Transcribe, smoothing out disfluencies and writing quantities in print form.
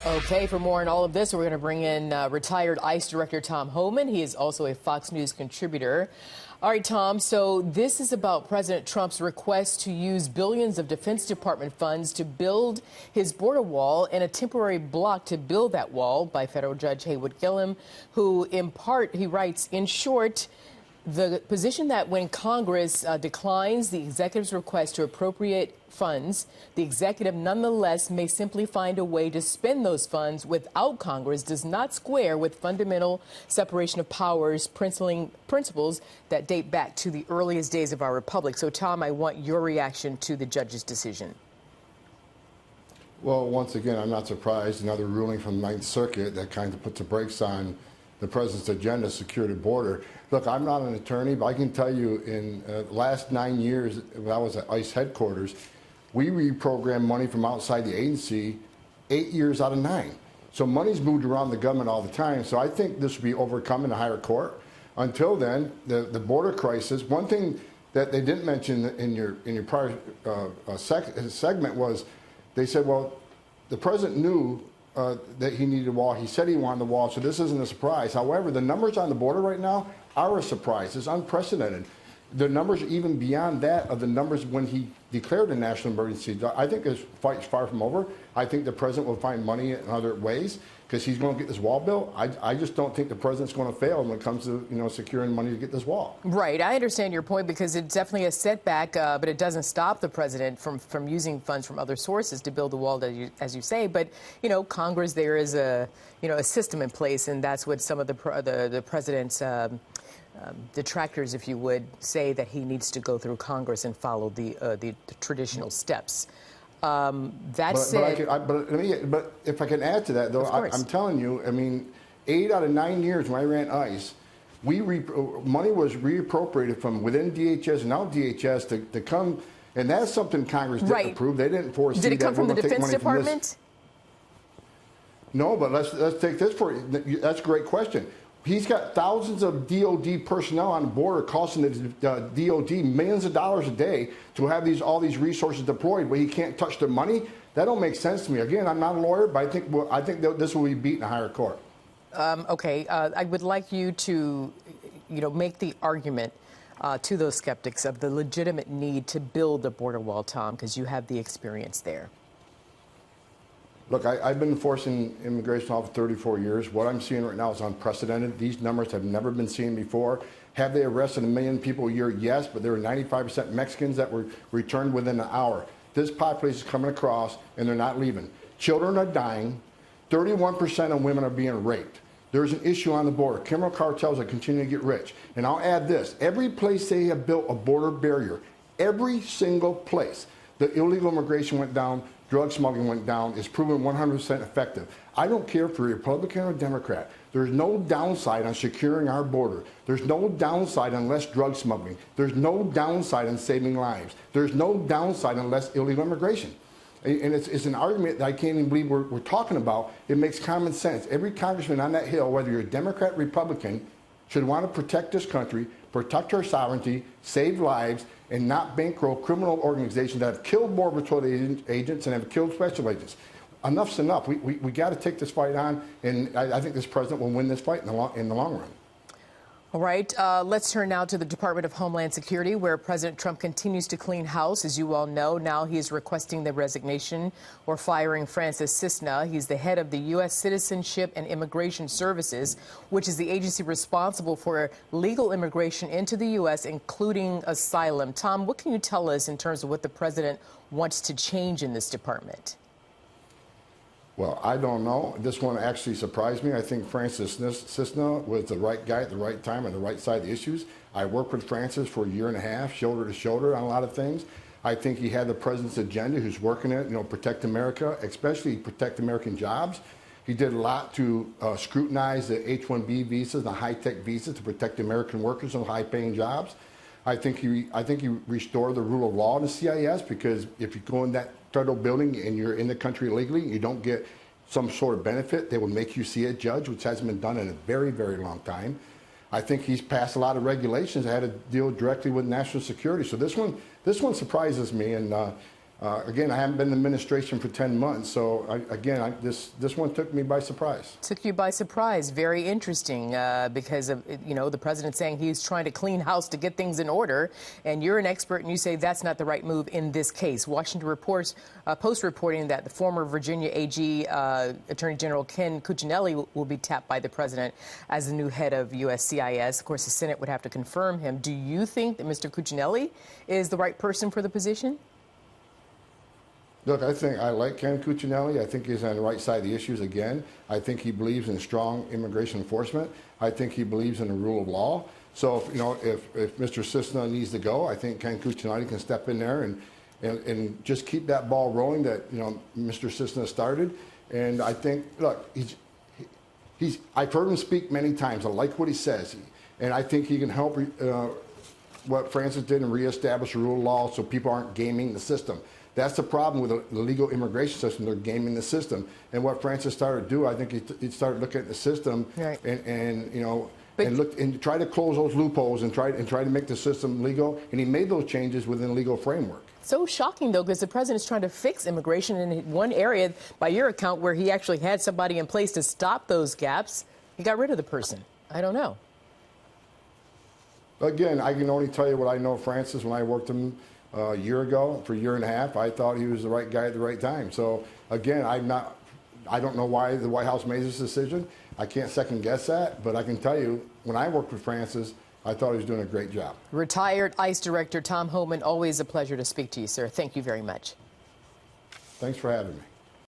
Okay, for more on all of this, we're going to bring in retired ICE Director Tom Homan. He is also a Fox News contributor. All right, Tom, so this is about President Trump's request to use billions of Defense Department funds to build his border wall and a temporary block to build that wall by federal judge Haywood Gillum, who in part, he writes, in short, the position that when Congress declines the executive's request to appropriate funds, the executive nonetheless may simply find a way to spend those funds without Congress does not square with fundamental separation of powers principles that date back to the earliest days of our republic. So, Tom, I want your reaction to the judge's decision. Well, once again, I'm not surprised. Another ruling from the Ninth Circuit that kind of puts the brakes on the president's agenda, secure the border. Look, I'm not an attorney, but I can tell you in the last 9 years, when I was at ICE headquarters, we reprogrammed money from outside the agency 8 years out of 9. So money's moved around the government all the time. So I think this will be overcome in the higher court. Until then, the border crisis, one thing that they didn't mention in your prior segment was they said, well, the president knew that he needed a wall. He said he wanted the wall, so this isn't a surprise. However, the numbers on the border right now are a surprise. It's unprecedented. The numbers are even beyond that of the numbers when he declared a national emergency. I think this fight's far from over. I think the president will find money in other ways because he's going to get this wall built. I just don't think the president's going to fail when it comes to securing money to get this wall. Right. I understand your point because it's definitely a setback, but it doesn't stop the president from using funds from other sources to build the wall, as you say. But Congress, there is a system in place, and that's what some of the president's detractors, if you would, say that he needs to go through Congress and follow the traditional steps. That said, but if I can add to that, though, I'm telling you, I mean, 8 out of 9 years when I ran ICE, money was reappropriated from within DHS and out DHS to come, and that's something Congress didn't approve. They didn't foresee that. Did it come from the Defense Department? No, but let's take this for you. That's a great question. He's got thousands of DOD personnel on the border costing the DOD millions of dollars a day to have all these resources deployed, but he can't touch their money. That don't make sense to me. Again, I'm not a lawyer, but I think that this will be beat in a higher court. Okay, I would like you to, make the argument to those skeptics of the legitimate need to build a border wall, Tom, because you have the experience there. Look, I've been enforcing immigration law for 34 years. What I'm seeing right now is unprecedented. These numbers have never been seen before. Have they arrested 1 million people a year? Yes, but there were 95% Mexicans that were returned within an hour. This population is coming across, and they're not leaving. Children are dying. 31% of women are being raped. There's an issue on the border. Criminal cartels are continuing to get rich. And I'll add this. Every place they have built a border barrier, every single place, the illegal immigration went down, drug smuggling went down, is proven 100% effective. I don't care if you're Republican or Democrat. There's no downside on securing our border. There's no downside on less drug smuggling. There's no downside on saving lives. There's no downside on less illegal immigration. And it's an argument that I can't even believe we're talking about. It makes common sense. Every congressman on that Hill, whether you're a Democrat or Republican, should want to protect this country, protect our sovereignty, save lives, and not bankroll criminal organizations that have killed Border Patrol agents and have killed special agents. Enough's enough. We got to take this fight on, and I think this president will win this fight in the long run. All right, let's turn now to the Department of Homeland Security, where President Trump continues to clean house. As you all know, now he is requesting the resignation or firing Francis Cissna. He's the head of the US Citizenship and Immigration Services, which is the agency responsible for legal immigration into the U.S., including asylum. Tom, what can you tell us in terms of what the president wants to change in this department? Well, I don't know. This one actually surprised me. I think Francis Cissna was the right guy at the right time on the right side of the issues. I worked with Francis for 1.5 years, shoulder to shoulder on a lot of things. I think he had the president's agenda, who's working it, protect America, especially protect American jobs. He did a lot to scrutinize the H-1B visas, the high-tech visas, to protect American workers on high-paying jobs. I think he restored the rule of law in the CIS, because if you go in that federal building and you're in the country illegally, you don't get some sort of benefit, they will make you see a judge, which hasn't been done in a very, very long time. I think he's passed a lot of regulations that had to deal directly with national security. So this one surprises me, and Again, I haven't been in the administration for 10 months, so this one took me by surprise. Took you by surprise. Very interesting, because of, the president saying he's trying to clean house to get things in order, and you're an expert and you say that's not the right move in this case. Washington Post reporting that the former Virginia AG Attorney General Ken Cuccinelli will be tapped by the president as the new head of USCIS. Of course, the Senate would have to confirm him. Do you think that Mr. Cuccinelli is the right person for the position? Look, I like Ken Cuccinelli. I think he's on the right side of the issues again. I think he believes in strong immigration enforcement. I think he believes in the rule of law. So, if Mr. Cissna needs to go, I think Ken Cuccinelli can step in there and just keep that ball rolling that, Mr. Cissna started. And I think, look, I've heard him speak many times. I like what he says. And I think he can help what Francis did and reestablish the rule of law so people aren't gaming the system. That's the problem with the legal immigration system. They're gaming the system. And what Francis started to do, I think he started looking at the system and try to close those loopholes and try to make the system legal. And he made those changes within the legal framework. So shocking, though, because the president's trying to fix immigration in one area, by your account, where he actually had somebody in place to stop those gaps. He got rid of the person. I don't know. Again, I can only tell you what I know of Francis when I worked him a year ago. For a year and a half, I thought he was the right guy at the right time. So again, I don't know why the White House made this decision. I can't second guess that, but I can tell you, when I worked with Francis, I thought he was doing a great job. Retired ICE Director Tom Homan, always a pleasure to speak to you, sir. Thank you very much. Thanks for having me.